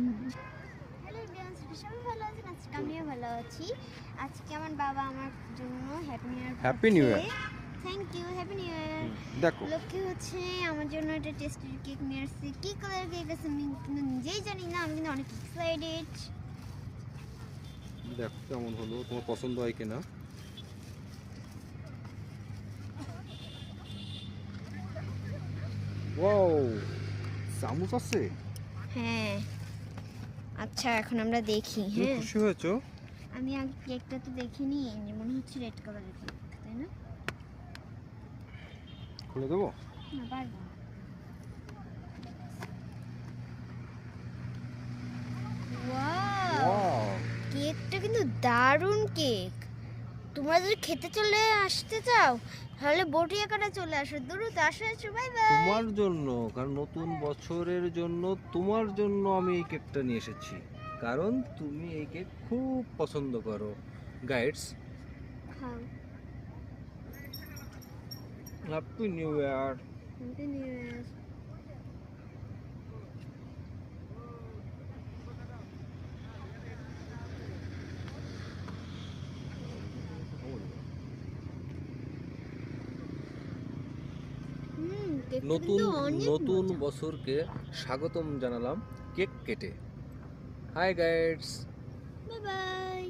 Hello everyone, সবাই ভালো আছেন? আজকে আমিও ভালো আছি। আজকে আমার বাবা আমার জন্য happy new year happy new year. Thank you, happy new year. দেখো লক্ষ্মী হচ্ছে আমার জন্য একটা টেস্টের কেক নিয়ে আসছে। কী কালার কেক আছে আমি কিন্তু নিজেই জানি না, আমি কিন্তু অনেক এক্সাইটেড। দেখো কেমন হলো, তোমার পছন্দ হয় কিনা। ওয়াও, চামচ আছে। হ্যাঁ, আচ্ছা এখন আমরা দেখি। তুমি হ্যাঁ, খুশি হয়েছো? আমি আগে কেকটা তো দেখিনি, মনে হচ্ছে রেড কালারের কেক, তাই না? খুলে দেবো? না, পারবো না। ওয়াও, ওয়াও, কেকটা কিন্তু দারুণ কেক। তোমরা যদি খেতে চলে আসতে চাও তাহলে বটিয়াকাটা চলে আসো, দ্রুত আসো আসো, বাই বাই। তোমার জন্য, কারণ নতুন বছরের জন্য তোমার জন্য আমি এই কেকটা নিয়ে এসেছি, কারণ তুমি এই কেক খুব পছন্দ করো। গাইডস, খাও। Happy new year. Happy new ইয়ার। কেকটা নতুন কিন্তু অনেক নতুন মজা। বছরকে স্বাগতম জানালাম কেক কেটে। Hi guys. Bye by.